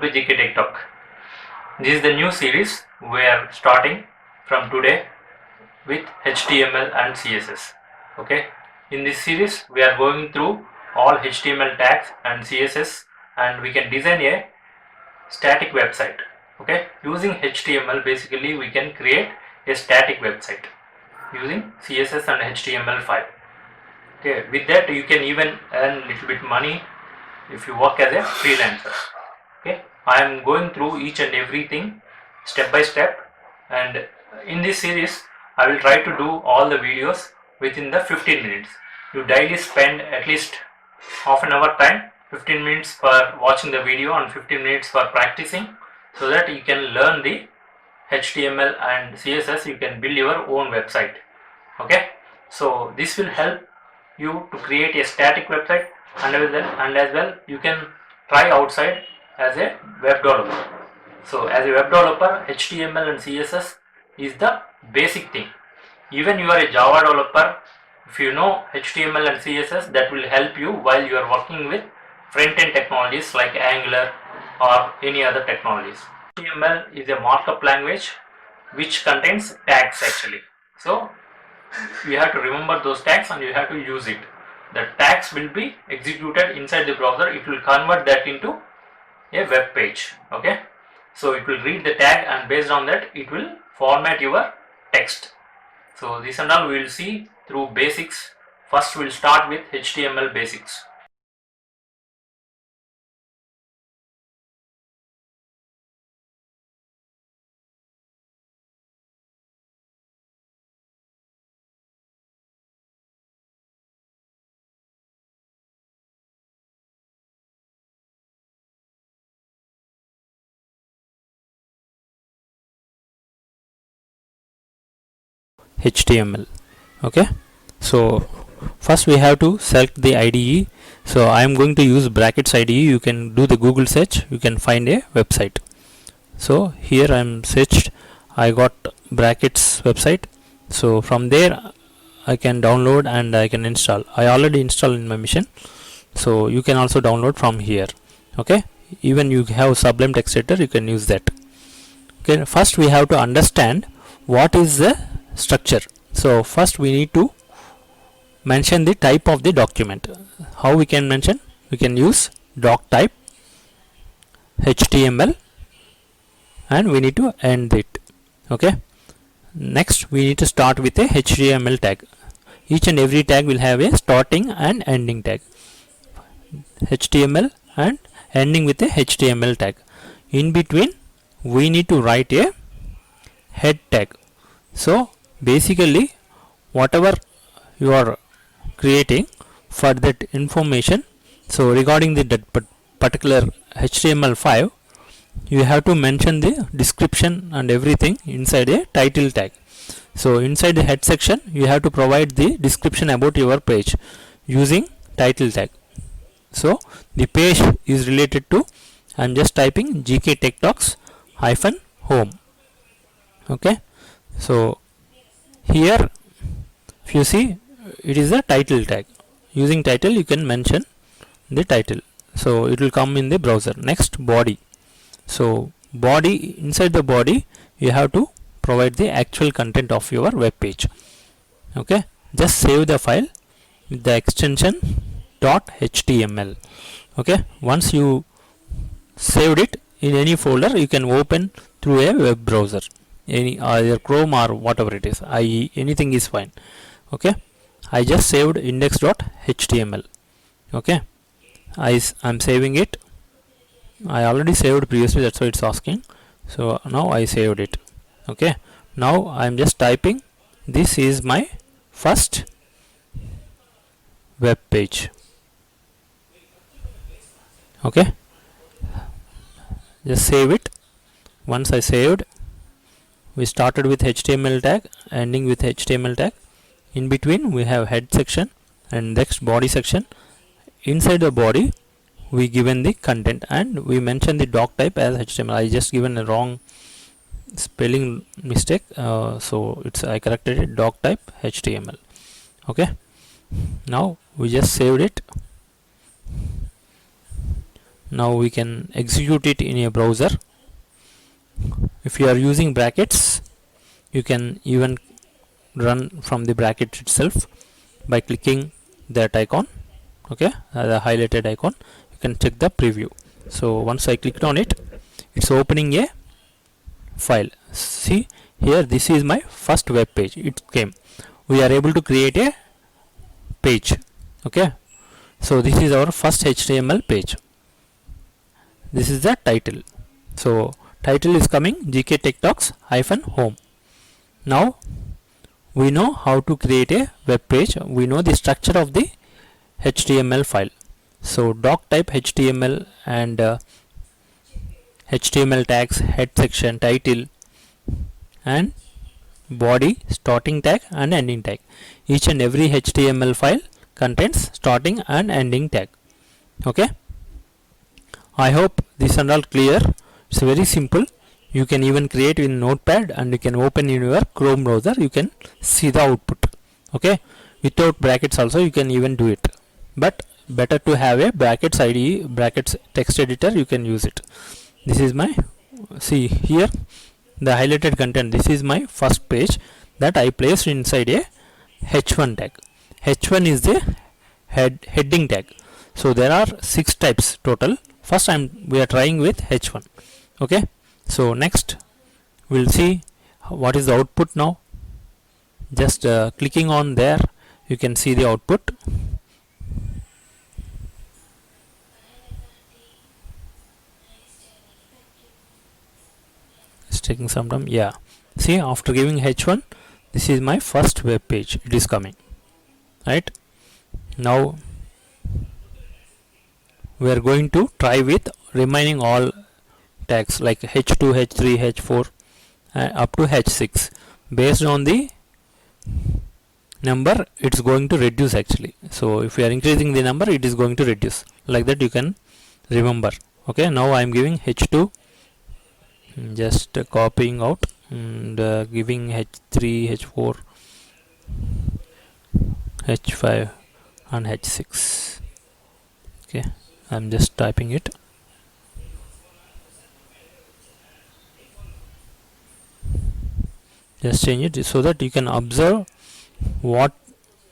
to GK Tech Talk. This is the new series we are starting from today with HTML and CSS. Okay, in this series we are going through all HTML tags and CSS, and we can design a static website. Okay, using HTML basically we can create a static website using CSS and HTML5. Okay, with that you can even earn little bit money if you work as a freelancer. Okay, I am going through each and everything step by step, and in this series I will try to do all the videos within the 15 minutes. You daily spend at least half an hour time, 15 minutes for watching the video and 15 minutes for practicing, so that you can learn the HTML and CSS. You can build your own website. Okay, so this will help you to create a static website, and as well you can try outside as a web developer. So as a web developer, HTML and CSS is the basic thing. Even you are a Java developer, if you know HTML and CSS, that will help you while you are working with front-end technologies like Angular or any other technologies. HTML is a markup language which contains tags actually. So you have to remember those tags and you have to use it. The tags will be executed inside the browser. It will convert that into a web page. Okay, so it will read the tag, and based on that it will format your text. So this and all we will see through basics. First we will start with HTML basics. HTML. Okay, so first we have to select the IDE. So I am going to use brackets IDE. You can do the Google search, you can find a website. So here I am searched, I got brackets website. So from there I can download and I can install. I already installed in my machine, so you can also download from here. Okay, even you have Sublime text editor, you can use that. Okay, first we have to understand what is the structure. So first we need to mention the type of the document. How we can mention? We can use doc type HTML, and we need to end it. Okay, next we need to start with a HTML tag. Each and every tag will have a starting and ending tag. HTML and ending with a HTML tag. In between we need to write a head tag. So basically whatever you are creating for that information, so regarding that particular HTML5, you have to mention the description and everything inside a title tag. So inside the head section you have to provide the description about your page using title tag. So the page is related to, I am just typing GK Tech Talks -home. Okay, so here if you see, it is a title tag. Using title you can mention the title, so it will come in the browser. Next, body. So body, inside the body you have to provide the actual content of your web page. Okay, just save the file with the extension .html. Okay, once you saved it in any folder, you can open through a web browser, any either Chrome or whatever it is, IE, anything is fine. Okay, I just saved index.html. Okay, I'm saving it. I already saved previously, that's why it's asking. So now I saved it. Okay, now I'm just typing, this is my first web page. Okay, just save it. Once I saved, we started with HTML tag, ending with HTML tag. In between we have head section and next body section. Inside the body we given the content, and we mention the doc type as HTML. I just given a wrong spelling mistake, so I corrected it, doc type HTML. Okay, now we just saved it. Now we can execute it in a browser. If you are using brackets, you can even run from the bracket itself by clicking that icon. Okay, the highlighted icon, you can check the preview. So once I clicked on it, it's opening a file. See here, this is my first web page. It came. We are able to create a page. Okay, so this is our first HTML page. This is the title. So title is coming GK Tech Talks -home. Now we know how to create a web page. We know the structure of the HTML file. So doc type HTML and HTML tags, head section, title, and body, starting tag and ending tag. Each and every HTML file contains starting and ending tag. Okay, I hope this is all clear. It's very simple. You can even create in Notepad, and you can open in your Chrome browser. You can see the output. Okay, without brackets also you can even do it, but better to have a brackets IDE, brackets text editor. You can use it. This is my, see here, the highlighted content. This is my first page that I placed inside a h1 tag. H1 is the heading tag. So there are 6 types total. First we are trying with h1. Okay, so next we'll see what is the output. Now just clicking on there, you can see the output. It's taking some time. Yeah, see, after giving h1, this is my first web page. It is coming, right? Now we are going to try with remaining all tags like h2, h3, h4 up to h6. Based on the number, it's going to reduce actually. So if you are increasing the number, it is going to reduce. Like that you can remember. Okay, now I am giving h2, just copying out and giving h3, h4, h5 and h6. Okay, I'm just typing it. Just change it so that you can observe what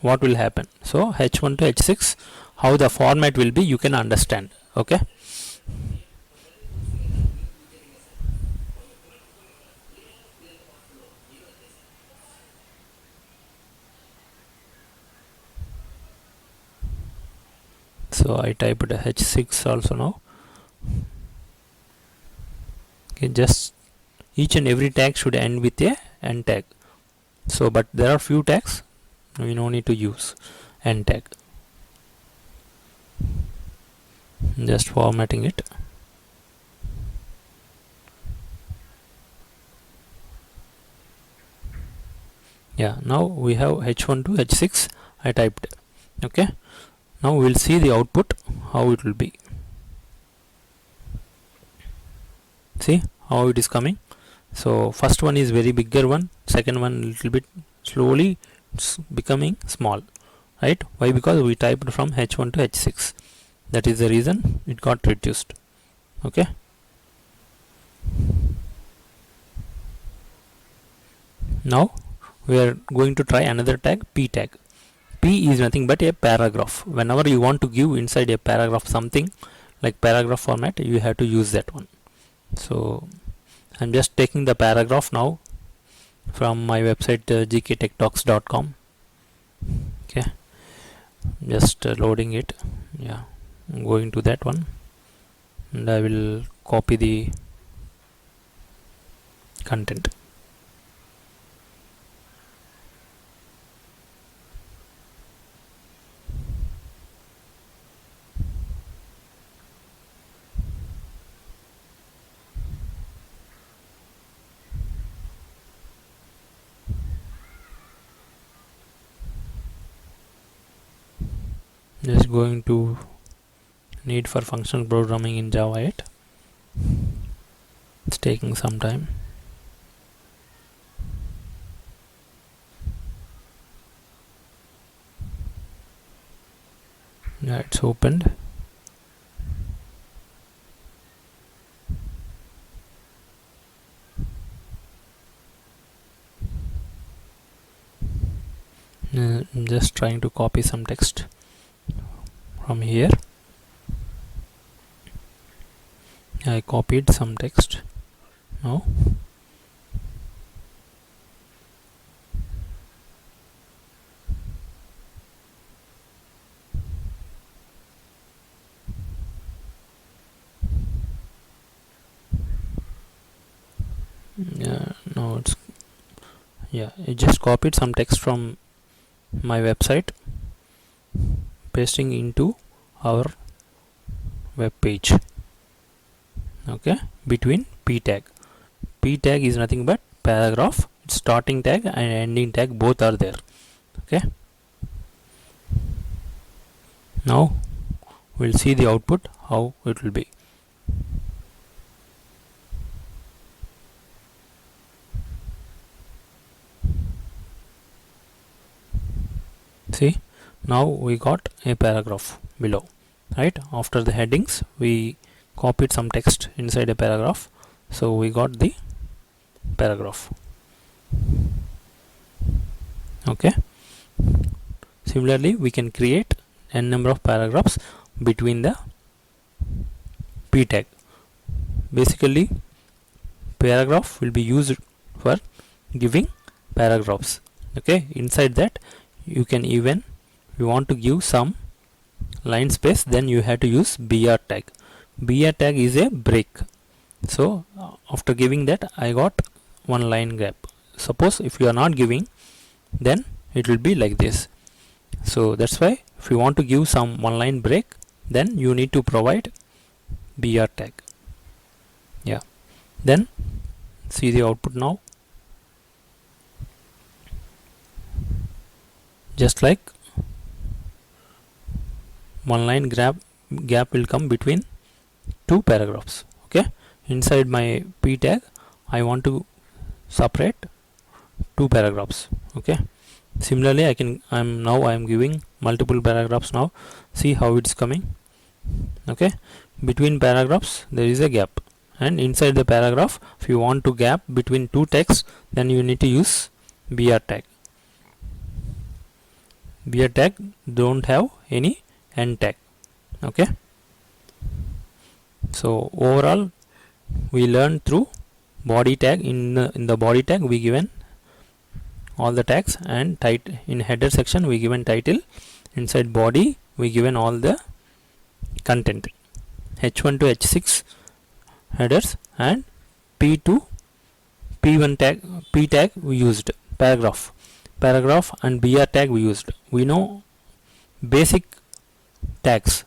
will happen. So h1 to h6, how the format will be, you can understand. Okay, so I typed h6 also now. Okay, just each and every tag should end with a end tag. So but there are few tags we no need to use end tag. Just formatting it. Yeah, now we have h1 to h6 I typed. Okay, now we'll see the output, how it will be. See how it is coming. So first one is very bigger one, second one little bit slowly it's becoming small, right? Why? Because we typed from h1 to h6. That is the reason it got reduced. Okay, now we are going to try another tag, p tag. P is nothing but a paragraph. Whenever you want to give inside a paragraph something like paragraph format, you have to use that one. So I'm just taking the paragraph now from my website gktechtalks.com. Okay, just loading it. Yeah, I'm going to that one and I will copy the content. Just going to need for functional programming in Java 8. It's taking some time. Yeah, it's opened. I'm just trying to copy some text from here. I copied some text now. Now it's, I just copied some text from my website, pasting into our web page. Okay, between p tag is nothing but paragraph. Its starting tag and ending tag both are there. Okay, now we'll see the output, how it will be. See, now we got a paragraph below, right? After the headings we copied some text inside a paragraph, so we got the paragraph. Okay, similarly we can create n number of paragraphs between the p tag. Basically paragraph will be used for giving paragraphs. Okay, inside that you can even, if you want to give some line space, then you have to use br tag. Br tag is a break. So after giving that I got one line gap. Suppose if you are not giving, then it will be like this. So that's why if you want to give some one line break, then you need to provide br tag. Yeah, then see the output now. Just like one line gap will come between two paragraphs. Okay, inside my p tag I want to separate two paragraphs. Okay, similarly I am giving multiple paragraphs now. See how it's coming. Okay, between paragraphs there is a gap, and inside the paragraph if you want to gap between two texts, then you need to use br tag. Br tag don't have any end tag. Okay, so overall we learned through body tag. In the body tag we given all the tags, and in header section we given title. Inside body we given all the content, h1 to h6 headers, and p to p1 tag, p tag we used paragraph and br tag we used. We know basic tags.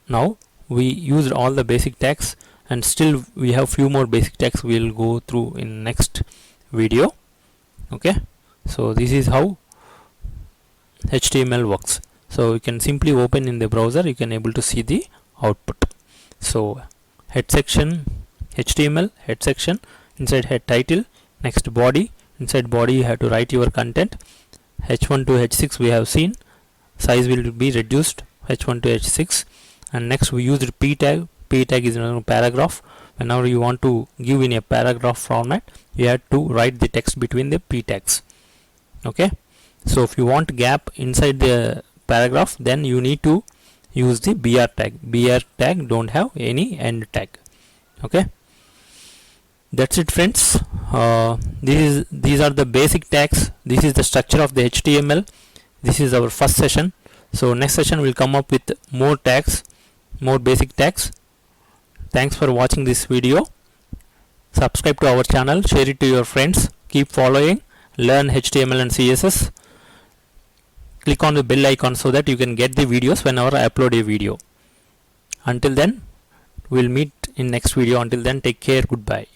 Now we used all the basic tags, and still we have few more basic tags we will go through in next video. Okay, so this is how HTML works. So you can simply open in the browser, you can able to see the output. So head section HTML, head section, inside head title, next body, inside body you have to write your content. h1 to h6 we have seen, size will be reduced h1 to h6, and next we used p tag. P tag is a paragraph. Whenever you want to give in a paragraph format, you have to write the text between the p tags. Okay, so if you want gap inside the paragraph, then you need to use the br tag. Br tag don't have any end tag. Okay, that's it friends. These are the basic tags. This is the structure of the HTML. This is our first session. So next session will come up with more tags, more basic tags. Thanks for watching this video. Subscribe to our channel, share it to your friends, keep following, learn HTML and CSS. Click on the bell icon so that you can get the videos whenever I upload a video. Until then, we'll meet in next video. Until then, take care. Goodbye.